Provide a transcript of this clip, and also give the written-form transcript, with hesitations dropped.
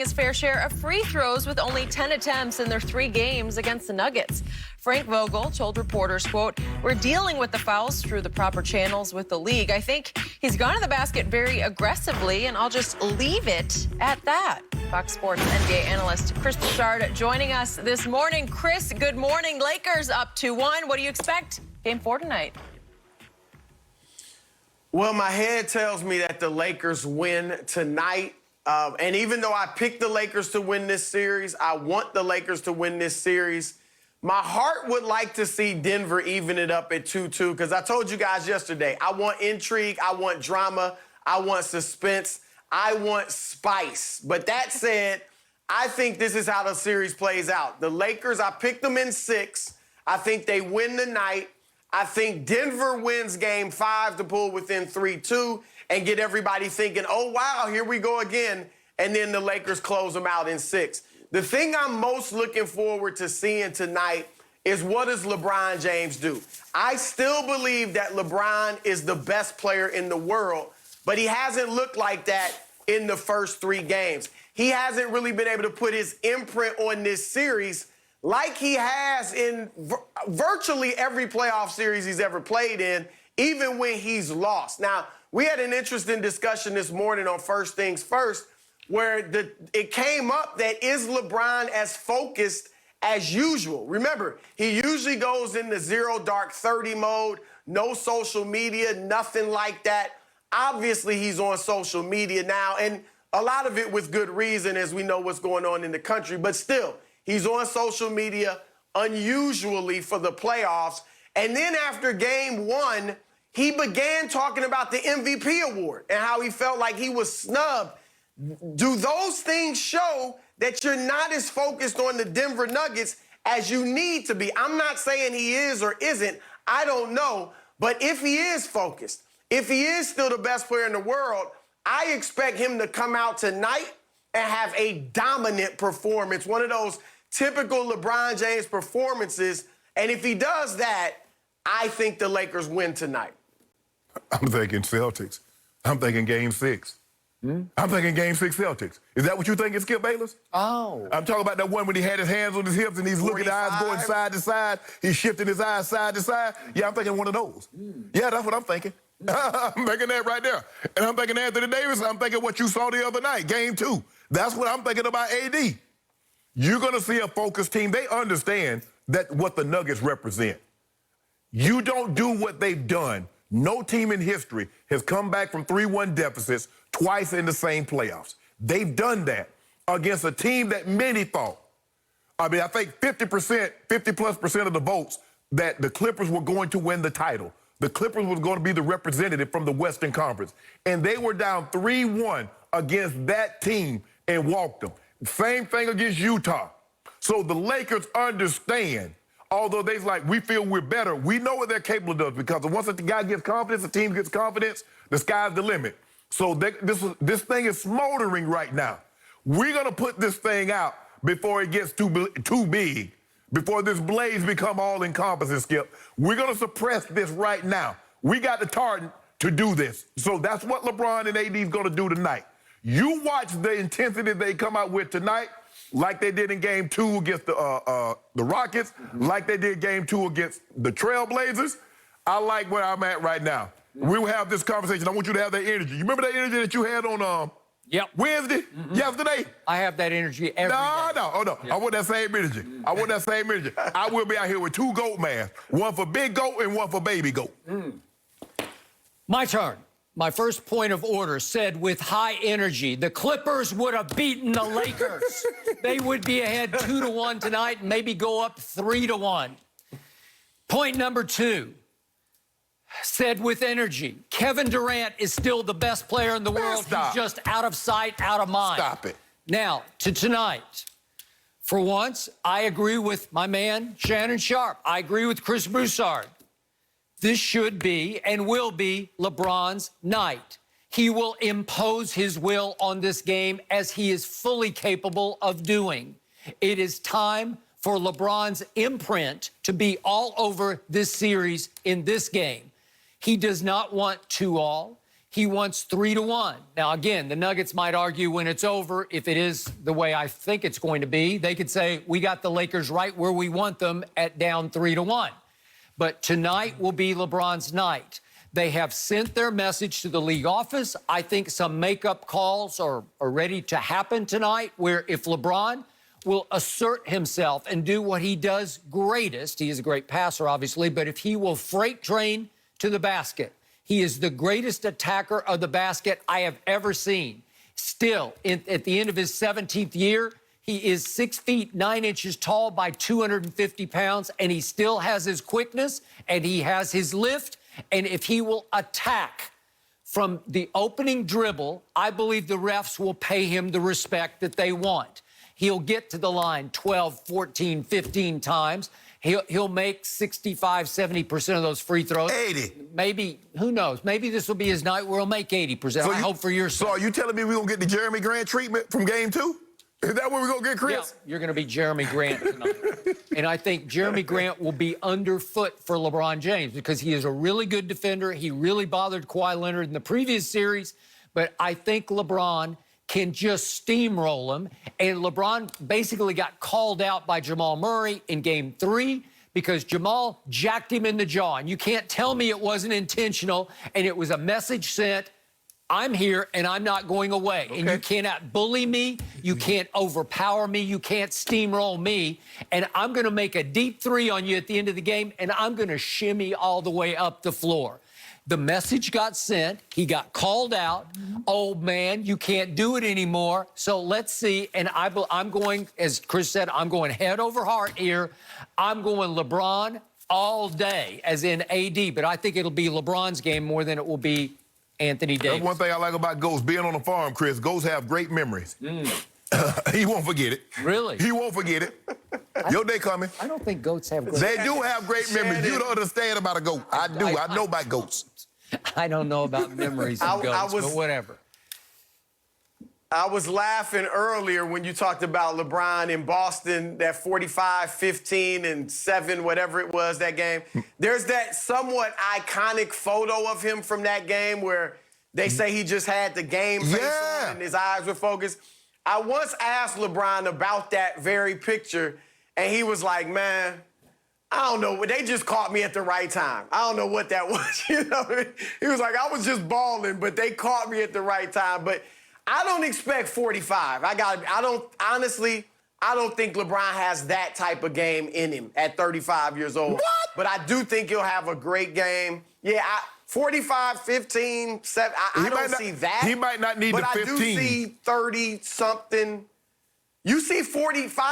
his fair share of free throws with only 10 attempts in their 3 games against the Nuggets. Frank Vogel told reporters, quote, "We're dealing with the fouls through the proper channels with the league. I think he's gone to the basket very aggressively, and I'll just leave it at that." Fox Sports NBA analyst Chris Broussard joining us this morning. Chris, good morning. Lakers up 2-1. What do you expect? Game 4 tonight. Well, my head tells me that the Lakers win tonight. And even though I picked the Lakers to win this series, I want the Lakers to win this series. My heart would like to see Denver even it up at 2-2 because I told you guys yesterday, I want intrigue, I want drama, I want suspense, I want spice. But that said, I think this is how the series plays out. The Lakers, I picked them in 6. I think they win tonight. I think Denver wins Game 5 to pull within 3-2 and get everybody thinking, oh, wow, here we go again. And then the Lakers close them out in 6. The thing I'm most looking forward to seeing tonight is what does LeBron James do? I still believe that LeBron is the best player in the world, but he hasn't looked like that in the first 3 games. He hasn't really been able to put his imprint on this series like he has in virtually every playoff series he's ever played in, even when he's lost. Now, we had an interesting discussion this morning on First Things First, where it came up that is LeBron as focused as usual? Remember, he usually goes in the 0 dark 30 mode, no social media, nothing like that. Obviously, he's on social media now, and a lot of it with good reason as we know what's going on in the country, but still, he's on social media unusually for the playoffs. And then after Game 1, he began talking about the MVP award and how he felt like he was snubbed. Do those things show that you're not as focused on the Denver Nuggets as you need to be? I'm not saying he is or isn't. I don't know. But if he is focused, if he is still the best player in the world, I expect him to come out tonight and have a dominant performance, one of those typical LeBron James performances. And if he does that, I think the Lakers win tonight. I'm thinking Celtics. I'm thinking Game 6. I'm thinking Game 6 Celtics. Is that what you think, Skip Bayless? Oh. I'm talking about that one when he had his hands on his hips and he's looking at eyes going side to side. He's shifting his eyes side to side. Yeah, I'm thinking one of those. Yeah, that's what I'm thinking. I'm thinking that right there. And I'm thinking Anthony Davis. I'm thinking what you saw the other night, Game 2. That's what I'm thinking about AD. You're going to see a focused team. They understand that what the Nuggets represent. You don't do what they've done. No team in history has come back from 3-1 deficits twice in the same playoffs. They've done that against a team that many thought, I think 50+% of the votes that the Clippers were going to win the title. The Clippers was going to be the representative from the Western Conference. And they were down 3-1 against that team and walked them. Same thing against Utah. So the Lakers understand, although they're like, we feel we're better, we know what they're capable of because once the guy gets confidence, the team gets confidence, the sky's the limit. So this thing is smoldering right now. We're going to put this thing out before it gets too big, before this blaze become all-encompassing, Skip. We're going to suppress this right now. We got the target to do this. So that's what LeBron and AD is going to do tonight. You watch the intensity they come out with tonight, like they did in Game 2 against the Rockets, like they did Game 2 against the Trailblazers. I like where I'm at right now. We will have this conversation. I want you to have that energy. You remember that energy that you had on Wednesday, yesterday? I have that energy every day. No. Yep. I want that same energy. I want that same energy. I will be out here with 2 goat masks, one for big goat and one for baby goat. My turn. My first point of order said with high energy, the Clippers would have beaten the Lakers. They would be ahead 2-1 tonight and maybe go up 3-1. Point number 2 said with energy, Kevin Durant is still the best player in the world. Stop. He's just out of sight, out of mind. Stop it. Now, to tonight. For once, I agree with my man, Shannon Sharp. I agree with Chris Broussard. This should be and will be LeBron's night. He will impose his will on this game as he is fully capable of doing. It is time for LeBron's imprint to be all over this series in this game. He does not want 2-all. He wants 3-1. Now, again, the Nuggets might argue when it's over, if it is the way I think it's going to be, they could say, we got the Lakers right where we want them at down 3-1. But tonight will be LeBron's night. They have sent their message to the league office. I think some makeup calls are ready to happen tonight, where if LeBron will assert himself and do what he does greatest, he is a great passer, obviously, but if he will freight train to the basket, he is the greatest attacker of the basket I have ever seen. Still, at the end of his 17th year, he is 6 feet 9 inches tall by 250 pounds, and he still has his quickness, and he has his lift. And if he will attack from the opening dribble, I believe the refs will pay him the respect that they want. He'll get to the line 12, 14, 15 times. He'll make 65, 70% of those free throws. 80. Maybe, who knows? Maybe this will be his night where he'll make 80%. I hope for your sake. So are you telling me we're going to get the Jeremy Grant treatment from Game 2? Is that what we're going to get, Chris? Yeah, you're going to be Jeremy Grant tonight. And I think Jeremy Grant will be underfoot for LeBron James because he is a really good defender. He really bothered Kawhi Leonard in the previous series. But I think LeBron can just steamroll him. And LeBron basically got called out by Jamal Murray in Game 3 because Jamal jacked him in the jaw. And you can't tell me it wasn't intentional. And it was a message sent. I'm here, and I'm not going away. Okay. And you cannot bully me. You can't overpower me. You can't steamroll me. And I'm going to make a deep three on you at the end of the game, and I'm going to shimmy all the way up the floor. The message got sent. He got called out. Old man, you can't do it anymore. So let's see. And I'm going, as Chris said, I'm going head over heart here. I'm going LeBron all day, as in AD. But I think it'll be LeBron's game more than it will be Anthony Davis. That's one thing I like about Ghost. Being on the farm, Chris, Ghosts have great memories. He won't forget it. Really? He won't forget it. Your day coming. I don't think goats have great They do have great memories. You don't understand about a goat. I do. I know about goats. I don't know about memories of goats, but whatever. I was laughing earlier when you talked about LeBron in Boston, that 45, 15, and 7, whatever it was, that game. There's that somewhat iconic photo of him from that game where they say he just had the game face on and his eyes were focused. I once asked LeBron about that very picture, and he was like, man, I don't know. They just caught me at the right time. I don't know what that was. You know, he was like, I was just balling, but they caught me at the right time. But I don't expect 45. Honestly, I don't think LeBron has that type of game in him at 35 years old. What? But I do think he'll have a great game. Yeah, 45, 15, 7. I don't see that. He might not need the 15. But I do see 30-something. You see 45?